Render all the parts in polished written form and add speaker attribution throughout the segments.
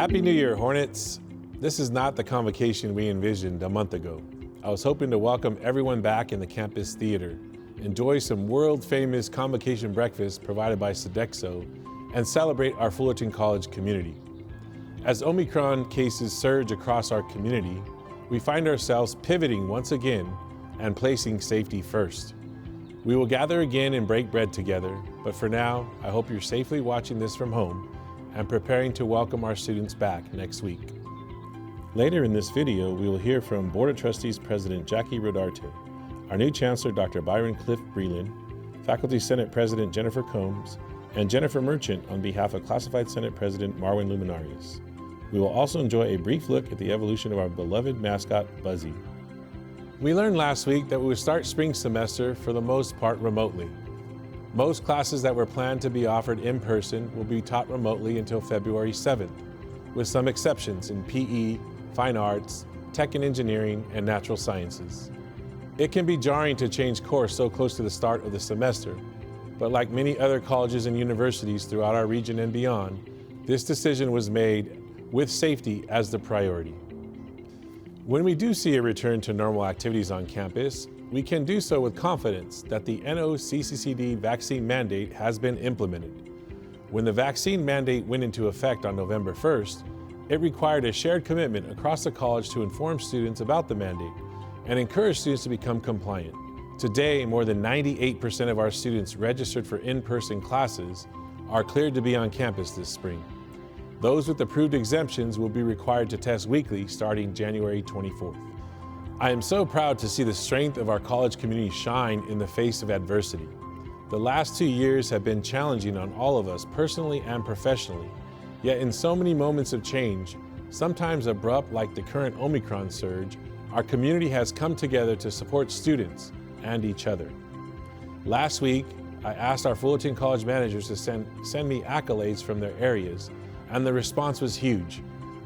Speaker 1: Happy New Year, Hornets! This is not the convocation we envisioned a month ago. I was hoping to welcome everyone back in the campus theater, enjoy some world-famous convocation breakfast provided by Sodexo, and celebrate our Fullerton College community. As Omicron cases surge across our community, we find ourselves pivoting once again and placing safety first. We will gather again and break bread together, but for now, I hope you're safely watching this from home and preparing to welcome our students back next week. Later in this video, we will hear from Board of Trustees President Jackie Rodarte, our new Chancellor Dr. Byron Cliff Breland, Faculty Senate President Jennifer Combs, and Jennifer Merchant on behalf of Classified Senate President Marwin Luminarius. We will also enjoy a brief look at the evolution of our beloved mascot, Buzzy. We learned last week that we would start spring semester for the most part remotely. Most classes that were planned to be offered in person will be taught remotely until February 7th, with some exceptions in PE, fine arts, tech and engineering, and natural sciences. It can be jarring to change course so close to the start of the semester, but like many other colleges and universities throughout our region and beyond, this decision was made with safety as the priority. When we do see a return to normal activities on campus, we can do so with confidence that the NOCCCD vaccine mandate has been implemented. When the vaccine mandate went into effect on November 1st, it required a shared commitment across the college to inform students about the mandate and encourage students to become compliant. Today, more than 98% of our students registered for in-person classes are cleared to be on campus this spring. Those with approved exemptions will be required to test weekly starting January 24th. I am so proud to see the strength of our college community shine in the face of adversity. The last 2 years have been challenging on all of us personally and professionally, yet in so many moments of change, sometimes abrupt like the current Omicron surge, our community has come together to support students and each other. Last week, I asked our Fullerton College managers to send me accolades from their areas, and the response was huge.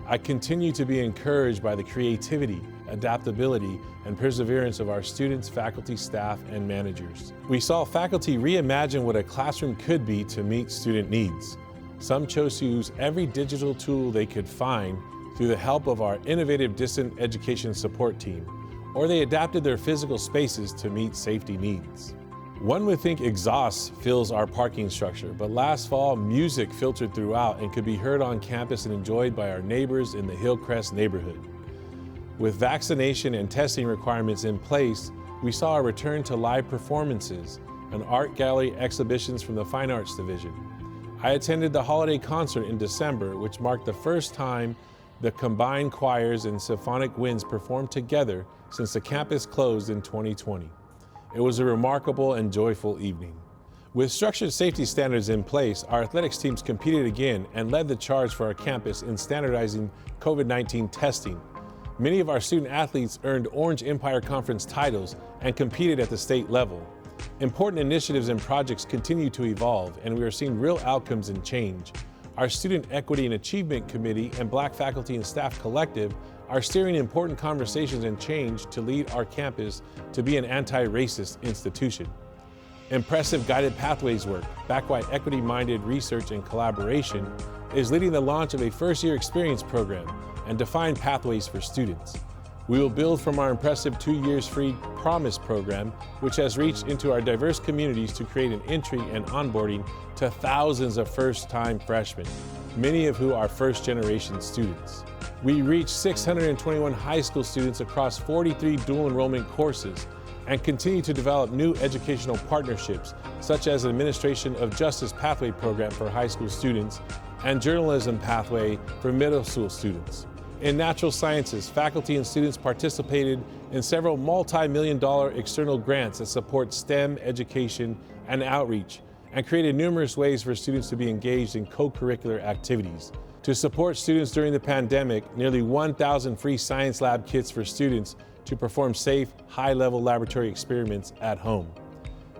Speaker 1: I continue to be encouraged by the creativity, adaptability, and perseverance of our students, faculty, staff, and managers. We saw faculty reimagine what a classroom could be to meet student needs. Some chose to use every digital tool they could find through the help of our innovative distant education support team, or they adapted their physical spaces to meet safety needs. One would think exhaust fills our parking structure, but last fall, music filtered throughout and could be heard on campus and enjoyed by our neighbors in the Hillcrest neighborhood. With vaccination and testing requirements in place, we saw a return to live performances and art gallery exhibitions from the Fine Arts Division. I attended the holiday concert in December, which marked the first time the combined choirs and symphonic winds performed together since the campus closed in 2020. It was a remarkable and joyful evening. With structured safety standards in place, our athletics teams competed again and led the charge for our campus in standardizing COVID-19 testing. Many of our student athletes earned Orange Empire Conference titles and competed at the state level. Important initiatives and projects continue to evolve, and we are seeing real outcomes and change. Our Student Equity and Achievement Committee and Black Faculty and Staff Collective are steering important conversations and change to lead our campus to be an anti-racist institution. Impressive Guided Pathways work, backed by equity-minded research and collaboration, is leading the launch of a first-year experience program and defined pathways for students. We will build from our impressive 2 years free Promise program, which has reached into our diverse communities to create an entry and onboarding to thousands of first-time freshmen, many of who are first-generation students. We reached 621 high school students across 43 dual enrollment courses and continue to develop new educational partnerships, such as an Administration of Justice Pathway program for high school students and Journalism Pathway for middle school students. In natural sciences, faculty and students participated in several multi-million-dollar external grants that support STEM education and outreach, and created numerous ways for students to be engaged in co-curricular activities. To support students during the pandemic, nearly 1,000 free science lab kits for students to perform safe, high-level laboratory experiments at home.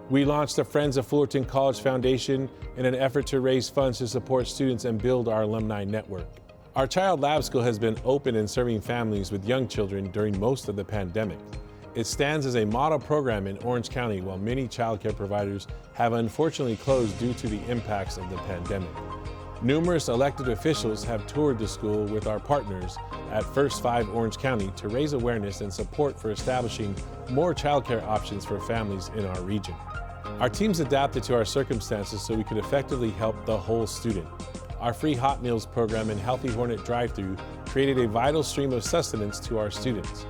Speaker 1: We launched the Friends of Fullerton College Foundation in an effort to raise funds to support students and build our alumni network. Our Child Lab School has been open and serving families with young children during most of the pandemic. It stands as a model program in Orange County, while many child care providers have unfortunately closed due to the impacts of the pandemic. Numerous elected officials have toured the school with our partners at First 5 Orange County to raise awareness and support for establishing more childcare options for families in our region. Our teams adapted to our circumstances so we could effectively help the whole student. Our free hot meals program and Healthy Hornet drive-thru created a vital stream of sustenance to our students.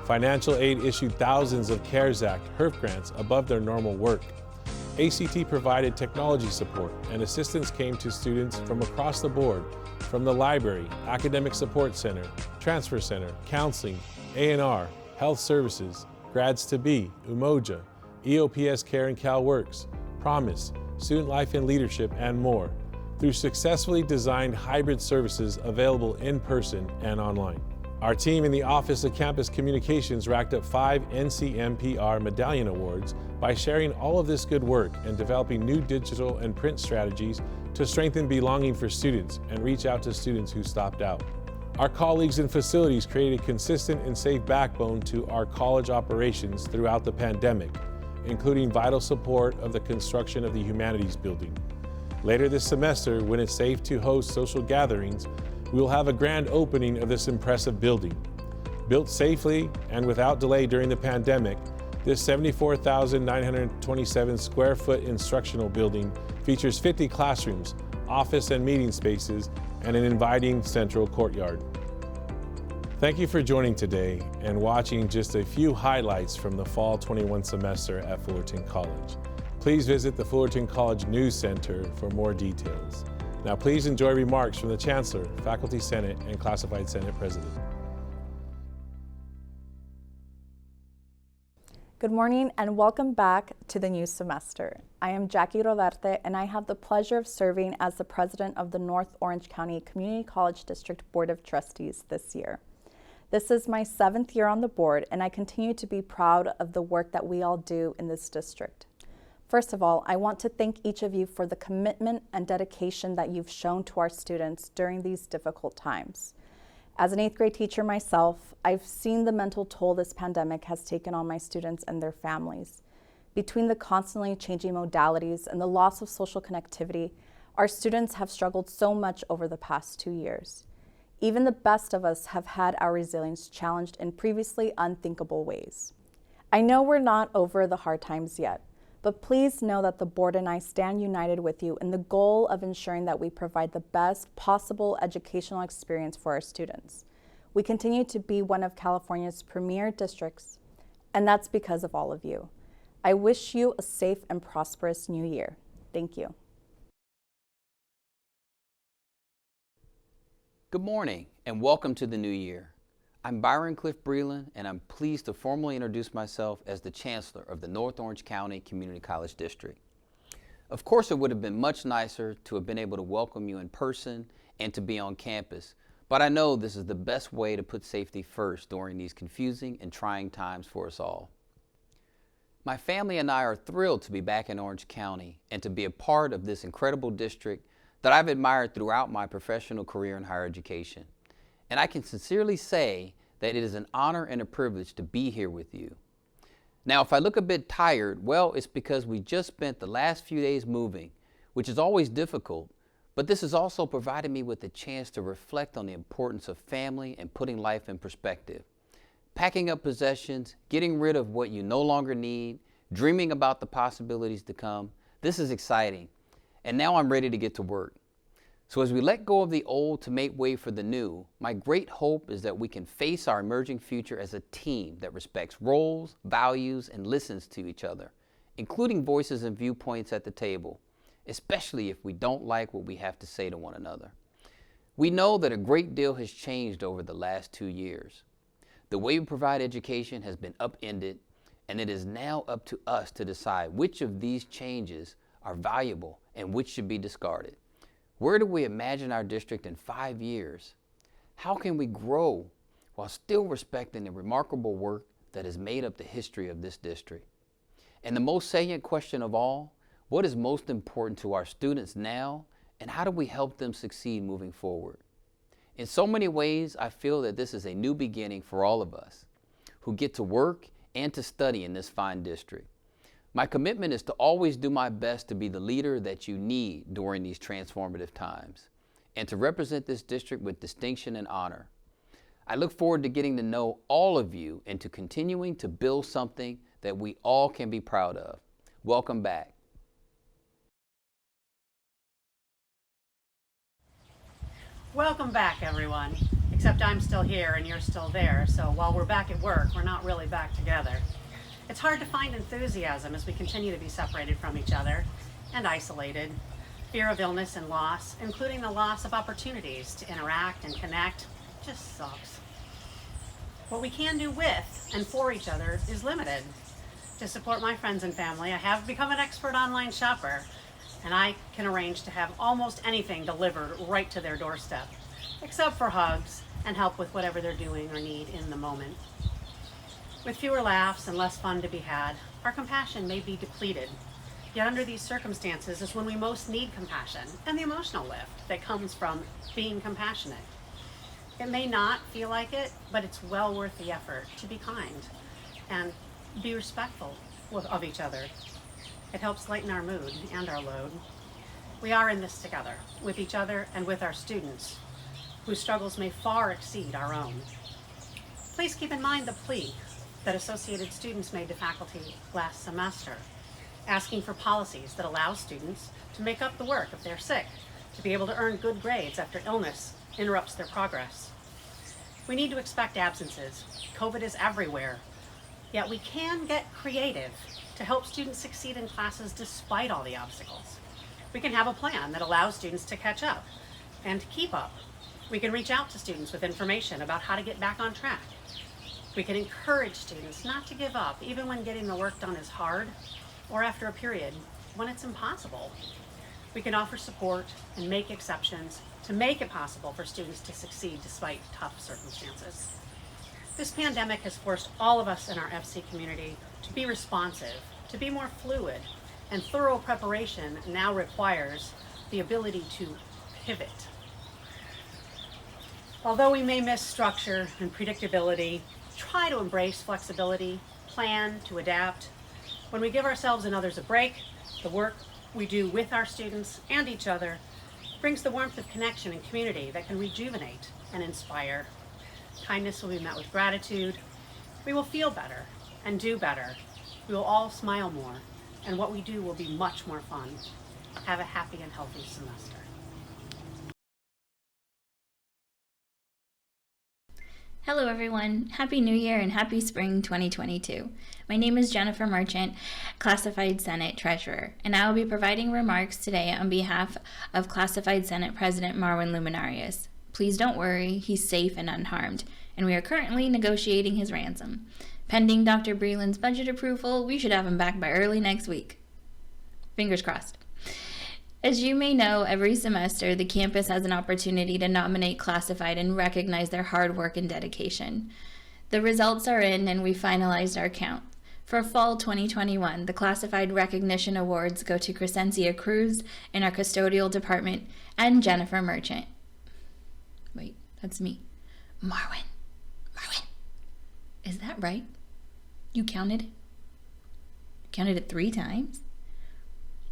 Speaker 1: Financial aid issued thousands of CARES Act HERF grants above their normal work. ACT provided technology support, and assistance came to students from across the board, from the library, academic support center, transfer center, counseling, A&R, health services, grads to be, Umoja, EOPS Care and CalWorks, Promise, Student Life and Leadership, and more, through successfully designed hybrid services available in person and online. Our team in the Office of Campus Communications racked up 5 NCMPR Medallion Awards by sharing all of this good work and developing new digital and print strategies to strengthen belonging for students and reach out to students who stopped out. Our colleagues in facilities created a consistent and safe backbone to our college operations throughout the pandemic, including vital support of the construction of the Humanities Building. Later this semester, when it's safe to host social gatherings, we will have a grand opening of this impressive building. Built safely and without delay during the pandemic, this 74,927 square foot instructional building features 50 classrooms, office and meeting spaces, and an inviting central courtyard. Thank you for joining today and watching just a few highlights from the Fall 21 semester at Fullerton College. Please visit the Fullerton College News Center for more details. Now please enjoy remarks from the Chancellor, Faculty Senate, and Classified Senate President.
Speaker 2: Good morning and welcome back to the new semester. I am Jackie Rodarte and I have the pleasure of serving as the President of the North Orange County Community College District Board of Trustees this year. This is my 7th year on the board and I continue to be proud of the work that we all do in this district. First of all, I want to thank each of you for the commitment and dedication that you've shown to our students during these difficult times. As an 8th grade teacher myself, I've seen the mental toll this pandemic has taken on my students and their families. Between the constantly changing modalities and the loss of social connectivity, our students have struggled so much over the past 2 years. Even the best of us have had our resilience challenged in previously unthinkable ways. I know we're not over the hard times yet, but please know that the board and I stand united with you in the goal of ensuring that we provide the best possible educational experience for our students. We continue to be one of California's premier districts, and that's because of all of you. I wish you a safe and prosperous new year. Thank you.
Speaker 3: Good morning and welcome to the new year. I'm Byron Cliff Breland, and I'm pleased to formally introduce myself as the Chancellor of the North Orange County Community College District. Of course, it would have been much nicer to have been able to welcome you in person and to be on campus, but I know this is the best way to put safety first during these confusing and trying times for us all. My family and I are thrilled to be back in Orange County and to be a part of this incredible district that I've admired throughout my professional career in higher education. And I can sincerely say that it is an honor and a privilege to be here with you. Now, if I look a bit tired, well, it's because we just spent the last few days moving, which is always difficult, but this has also provided me with a chance to reflect on the importance of family and putting life in perspective. Packing up possessions, getting rid of what you no longer need, dreaming about the possibilities to come. This is exciting. And now I'm ready to get to work. So as we let go of the old to make way for the new, my great hope is that we can face our emerging future as a team that respects roles, values, and listens to each other, including voices and viewpoints at the table, especially if we don't like what we have to say to one another. We know that a great deal has changed over the last 2 years. The way we provide education has been upended, and it is now up to us to decide which of these changes are valuable and which should be discarded. Where do we imagine our district in 5 years? How can we grow while still respecting the remarkable work that has made up the history of this district? And the most salient question of all, what is most important to our students now, and how do we help them succeed moving forward? In so many ways, I feel that this is a new beginning for all of us who get to work and to study in this fine district. My commitment is to always do my best to be the leader that you need during these transformative times. and to represent this district with distinction and honor. I look forward to getting to know all of you and to continuing to build something that we all can be proud of. Welcome back.
Speaker 4: Welcome back, everyone. Except I'm still here and you're still there, so while we're back at work, we're not really back together. It's hard to find enthusiasm as we continue to be separated from each other and isolated. Fear of illness and loss, including the loss of opportunities to interact and connect, just sucks. What we can do with and for each other is limited. To support my friends and family, I have become an expert online shopper, and I can arrange to have almost anything delivered right to their doorstep, except for hugs and help with whatever they're doing or need in the moment. With fewer laughs and less fun to be had, our compassion may be depleted. Yet under these circumstances is when we most need compassion and the emotional lift that comes from being compassionate. It may not feel like it, but it's well worth the effort to be kind and be respectful of each other. It helps lighten our mood and our load. We are in this together, with each other and with our students, whose struggles may far exceed our own. Please keep in mind the plea that Associated students made to faculty last semester, asking for policies that allow students to make up the work if they're sick, to be able to earn good grades after illness interrupts their progress. We need to expect absences. COVID is everywhere, yet we can get creative to help students succeed in classes despite all the obstacles. We can have a plan that allows students to catch up and keep up. We can reach out to students with information about how to get back on track. We can encourage students not to give up, even when getting the work done is hard, or after a period when it's impossible. We can offer support and make exceptions to make it possible for students to succeed despite tough circumstances. This pandemic has forced all of us in our FC community to be responsive, to be more fluid, and thorough preparation now requires the ability to pivot. Although we may miss structure and predictability, try to embrace flexibility, plan to adapt. When we give ourselves and others a break, the work we do with our students and each other brings the warmth of connection and community that can rejuvenate and inspire. Kindness will be met with gratitude. We will feel better and do better. We will all smile more, and what we do will be much more fun. Have a happy and healthy semester.
Speaker 5: Hello everyone, Happy New Year and Happy Spring 2022. My name is Jennifer Merchant, Classified Senate Treasurer, and I will be providing remarks today on behalf of Classified Senate President Marwin Luminarius. Please don't worry, he's safe and unharmed, and we are currently negotiating his ransom. Pending Dr. Breland's budget approval, we should have him back by early next week. Fingers crossed. As you may know, every semester the campus has an opportunity to nominate classified and recognize their hard work and dedication. The results are in and we finalized our count. For fall 2021, the Classified Recognition Awards go to Crescencia Cruz in our custodial department and Jennifer Merchant. Wait, that's me. Marwin. Is that right? You counted it? You counted it 3 times?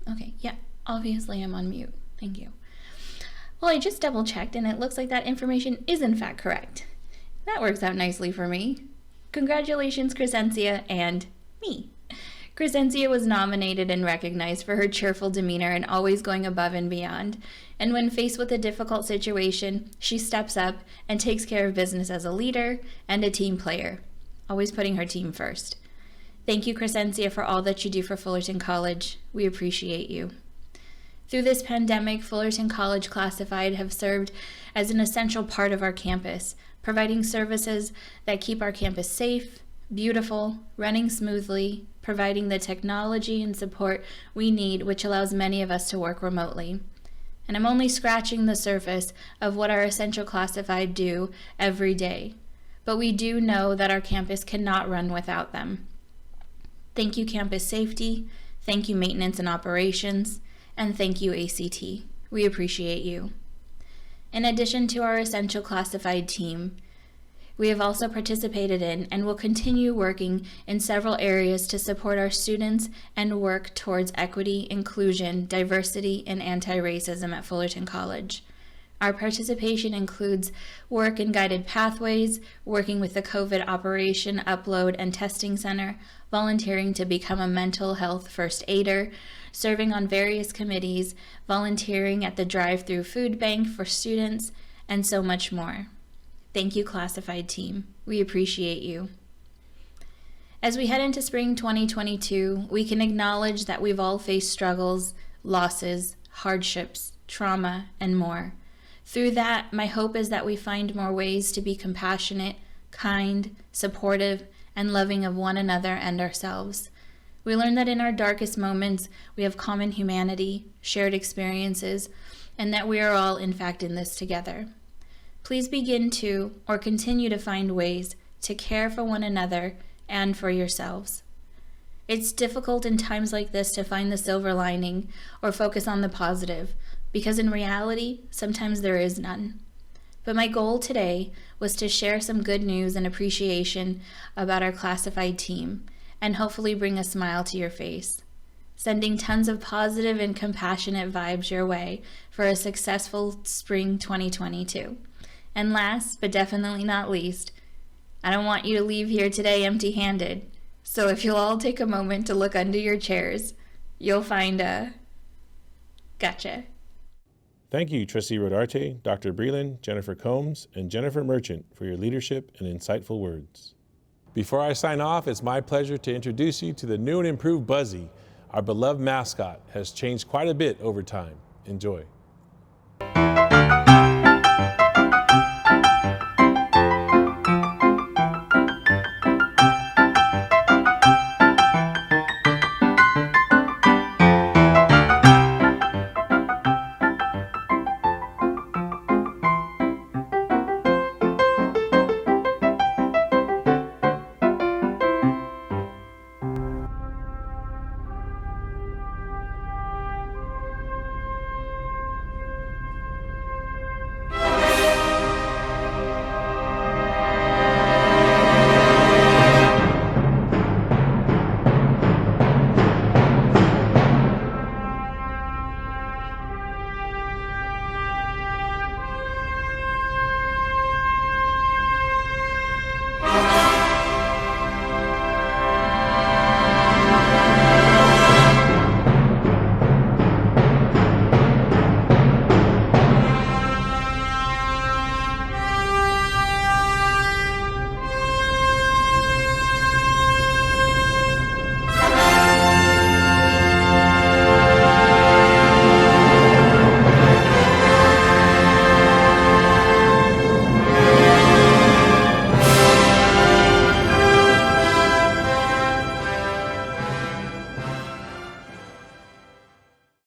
Speaker 5: Okay, yeah. Obviously, I'm on mute. Thank you. Well, I just double checked and it looks like that information is in fact correct. That works out nicely for me. Congratulations, Crescencia and me. Crescencia was nominated and recognized for her cheerful demeanor and always going above and beyond. And when faced with a difficult situation, she steps up and takes care of business as a leader and a team player, always putting her team first. Thank you, Crescencia, for all that you do for Fullerton College. We appreciate you. Through this pandemic, Fullerton College Classified have served as an essential part of our campus, providing services that keep our campus safe, beautiful, running smoothly, providing the technology and support we need, which allows many of us to work remotely. And I'm only scratching the surface of what our essential classified do every day, but we do know that our campus cannot run without them. Thank you, Campus Safety. Thank you, Maintenance and Operations. And thank you, ACT. We appreciate you. In addition to our essential classified team, we have also participated in and will continue working in several areas to support our students and work towards equity, inclusion, diversity, and anti-racism at Fullerton College. Our participation includes work in guided pathways, working with the COVID Operation Upload and Testing Center, volunteering to become a mental health first aider, serving on various committees, volunteering at the drive-through food bank for students, and so much more. Thank you, classified team. We appreciate you. As we head into spring 2022, we can acknowledge that we've all faced struggles, losses, hardships, trauma, and more. Through that, my hope is that we find more ways to be compassionate, kind, supportive, and loving of one another and ourselves. We learn that in our darkest moments, we have common humanity, shared experiences, and that we are all, in fact, in this together. Please begin to, or continue to find ways to care for one another and for yourselves. It's difficult in times like this to find the silver lining or focus on the positive, because in reality, sometimes there is none. But my goal today was to share some good news and appreciation about our classified team, and hopefully bring a smile to your face, sending tons of positive and compassionate vibes your way for a successful spring 2022. And last, but definitely not least, I don't want you to leave here today empty-handed, so if you'll all take a moment to look under your chairs, you'll find a gotcha.
Speaker 1: Thank you, Trustee Rodarte, Dr. Breland, Jennifer Combs, and Jennifer Merchant for your leadership and insightful words. Before I sign off, it's my pleasure to introduce you to the new and improved Buzzy. Our beloved mascot has changed quite a bit over time. Enjoy.